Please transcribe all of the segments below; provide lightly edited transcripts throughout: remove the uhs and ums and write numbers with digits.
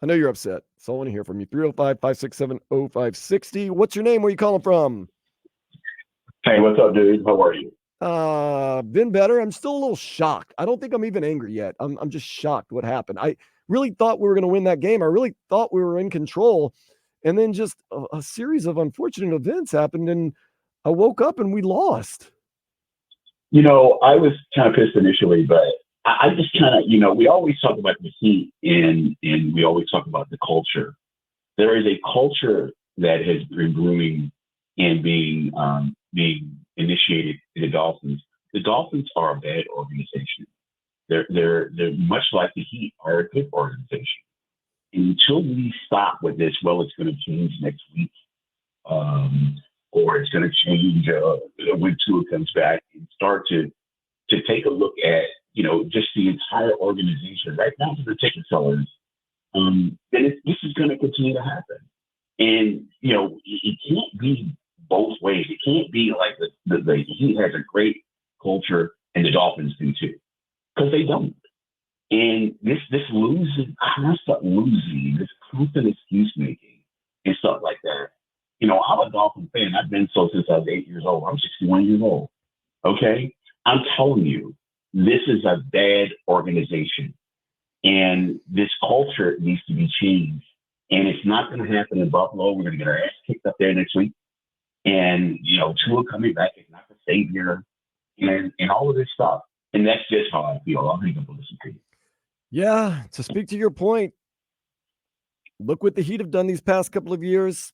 I know you're upset, so I want to hear from you. 305-567-0560. What's your name? Where are you calling from? Hey, what's up, dude? How are you? Been better. I'm still a little shocked. I don't think I'm even angry yet. I'm just shocked what happened. I really thought we were going to win that game. I really thought we were in control. And then just a series of unfortunate events happened, and I woke up and we lost. I was kind of pissed initially, but I just kind of, we always talk about the heat and we always talk about the culture. There is a culture that has been brewing and being initiated in the Dolphins. The Dolphins are a bad organization. They're much like the Heat are a good organization. And until we stop with this, well, it's going to change next week, or it's going to change when Tua comes back, and start to take a look at just the entire organization right now to the ticket sellers. Then this is going to continue to happen, and it can't be both ways. It can't be like the Heat has a great culture and the Dolphins do too, because they don't. And this losing, constant losing, this constant excuse making and stuff like that. I'm a Dolphin fan. I've been so since I was 8 years old. I'm 61 years old. Okay? I'm telling you, this is a bad organization. And this culture needs to be changed. And it's not going to happen in Buffalo. We're going to get our ass kicked up there next week. And, Tua coming back is not the savior and all of this stuff. And that's just how I feel. I'll hang up and listen to you. Yeah, to speak to your point, look what the Heat have done these past couple of years.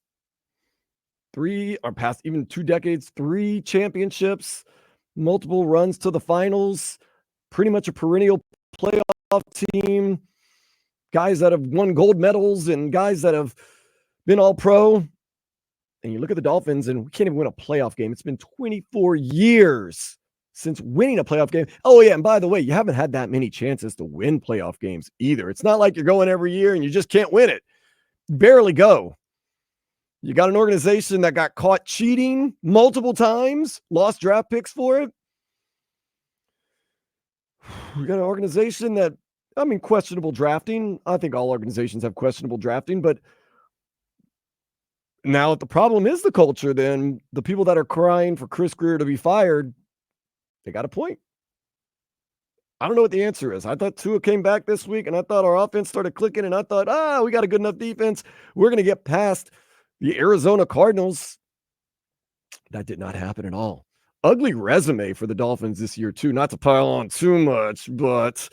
Past even 2 decades, 3 championships, multiple runs to the finals, pretty much a perennial playoff team, guys that have won gold medals and guys that have been all pro. And you look at the Dolphins and we can't even win a playoff game. It's been 24 years since winning a playoff game. Oh, yeah, and by the way, you haven't had that many chances to win playoff games either. It's not like you're going every year and you just can't win it. Barely go. You got an organization that got caught cheating multiple times, lost draft picks for it. We got an organization that, questionable drafting. I think all organizations have questionable drafting, but now if the problem is the culture, then the people that are crying for Chris Greer to be fired, they got a point. I don't know what the answer is. I thought Tua came back this week, and I thought our offense started clicking, and I thought, we got a good enough defense. We're going to get past the Arizona Cardinals. That did not happen at all. Ugly resume for the Dolphins this year, too. Not to pile on too much, but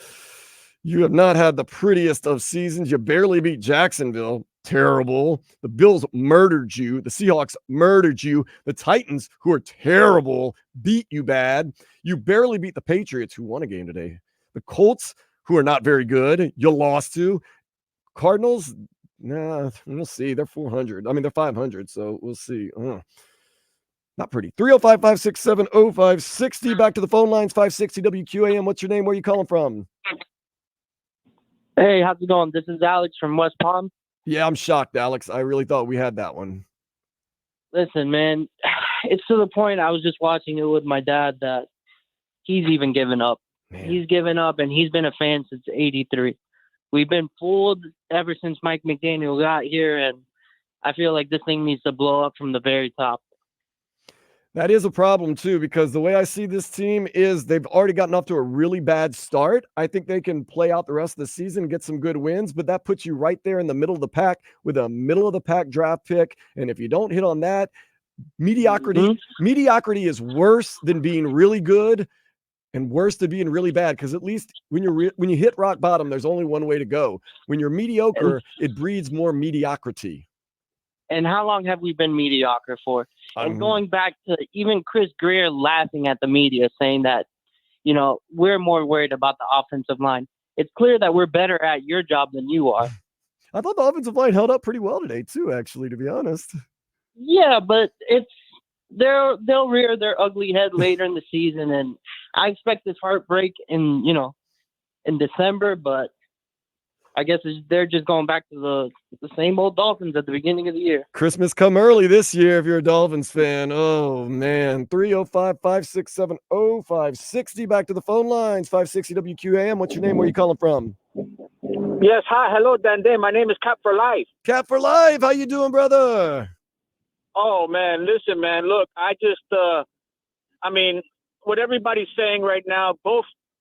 you have not had the prettiest of seasons. You barely beat Jacksonville. Terrible. The Bills murdered you. The Seahawks murdered you. The Titans, who are terrible, beat you bad. You barely beat the Patriots, who won a game today. The Colts, who are not very good, you lost to. Cardinals, nah, we'll see. They're 400. They're 500, so we'll see. Not pretty. 305-567-0560. Back to the phone lines, 560 WQAM. What's your name? Where are you calling from? Hey, how's it going? This is Alex from West Palm. Yeah, I'm shocked, Alex. I really thought we had that one. Listen, man, it's to the point I was just watching it with my dad that he's even given up. Man. He's given up, and he's been a fan since '83. We've been fooled ever since Mike McDaniel got here, and I feel like this thing needs to blow up from the very top. That is a problem, too, because the way I see this team is they've already gotten off to a really bad start. I think they can play out the rest of the season and get some good wins, but that puts you right there in the middle of the pack with a middle-of-the-pack draft pick. And if you don't hit on that, mediocrity is worse than being really good and worse than being really bad, because at least when you hit rock bottom, there's only one way to go. When you're mediocre, it breeds more mediocrity. And how long have we been mediocre for? And going back to even Chris Greer laughing at the media saying that, we're more worried about the offensive line. It's clear that we're better at your job than you are. I thought the offensive line held up pretty well today too, actually, to be honest. Yeah, but they'll rear their ugly head later in the season, and I expect this heartbreak in December, but I guess they're just going back to the same old Dolphins at the beginning of the year. Christmas come early this year if you're a Dolphins fan. Oh, man. 305-567-0560. Back to the phone lines. 560 WQAM. What's your name? Where are you calling from? Yes, hi, hello, Dande. My name is Cap for Life. Cap for Life, how you doing, brother? Oh, man, listen, man, look, what everybody's saying right now,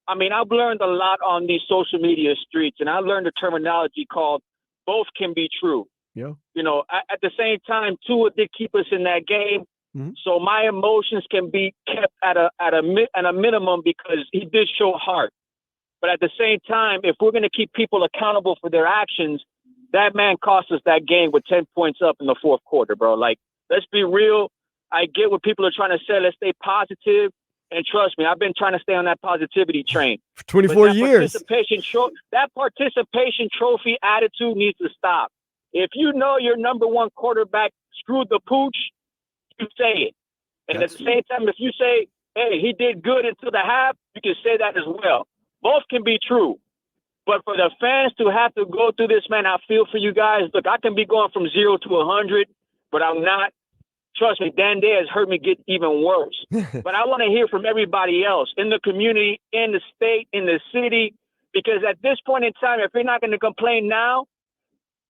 I've learned a lot on these social media streets, and I learned a terminology called both can be true. Yeah. You know, at the same time, Tua did keep us in that game. Mm-hmm. So my emotions can be kept at a minimum because he did show heart. But at the same time, if we're going to keep people accountable for their actions, that man cost us that game with 10 points up in the fourth quarter, bro. Like, let's be real. I get what people are trying to say. Let's stay positive. And trust me, I've been trying to stay on that positivity train. For 24 years. That participation trophy attitude needs to stop. If you know your number one quarterback screwed the pooch, you say it. And at the same time, if you say, hey, he did good until the half, you can say that as well. Both can be true. But for the fans to have to go through this, man, I feel for you guys. Look, I can be going from 0 to 100, but I'm not. Trust me, Dan Day has heard me get even worse. But I want to hear from everybody else in the community, in the state, in the city, because at this point in time, if you're not going to complain now,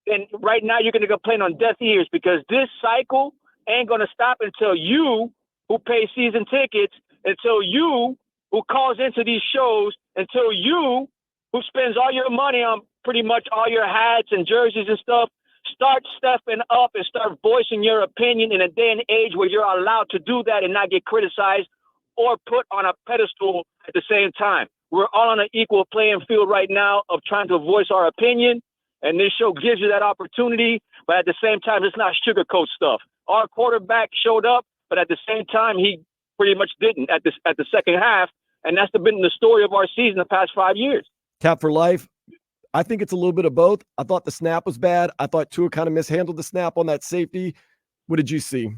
then right now you're going to complain on deaf ears, because this cycle ain't going to stop until you, who pay season tickets, until you, who calls into these shows, until you, who spends all your money on pretty much all your hats and jerseys and stuff, start stepping up and start voicing your opinion in a day and age where you're allowed to do that and not get criticized or put on a pedestal at the same time. We're all on an equal playing field right now of trying to voice our opinion, and this show gives you that opportunity, but at the same time, it's not sugarcoat stuff. Our quarterback showed up, but at the same time, he pretty much didn't at the second half, and that's been the story of our season the past 5 years. Cap for Life. I think it's a little bit of both. I thought the snap was bad. I thought Tua kind of mishandled the snap on that safety. What did you see?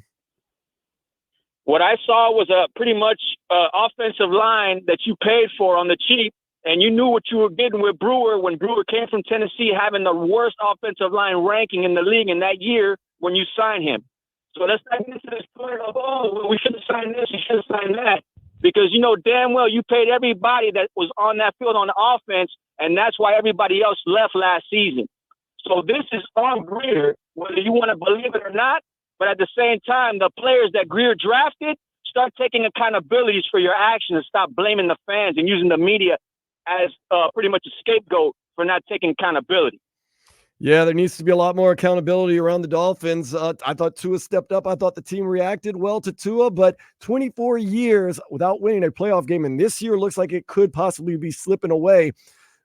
What I saw was a pretty much offensive line that you paid for on the cheap, and you knew what you were getting with Brewer when Brewer came from Tennessee, having the worst offensive line ranking in the league in that year when you signed him. So let's not get to this point of, we should have signed this, we should have signed that. Because you know damn well you paid everybody that was on that field on the offense, and that's why everybody else left last season. So this is on Greer, whether you want to believe it or not. But at the same time, the players that Greer drafted, start taking accountabilities for your actions and stop blaming the fans and using the media as pretty much a scapegoat for not taking accountability. Yeah, there needs to be a lot more accountability around the Dolphins. I thought Tua stepped up. I thought the team reacted well to Tua, but 24 years without winning a playoff game, and this year looks like it could possibly be slipping away.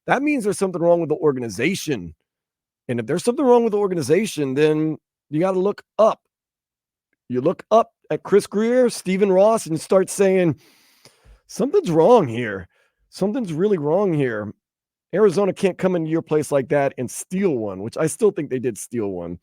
That means there's something wrong with the organization. And if there's something wrong with the organization, then you got to look up. You look up at Chris Grier, Stephen Ross, and start saying, something's wrong here. Something's really wrong here. Arizona can't come into your place like that and steal one, which I still think they did steal one.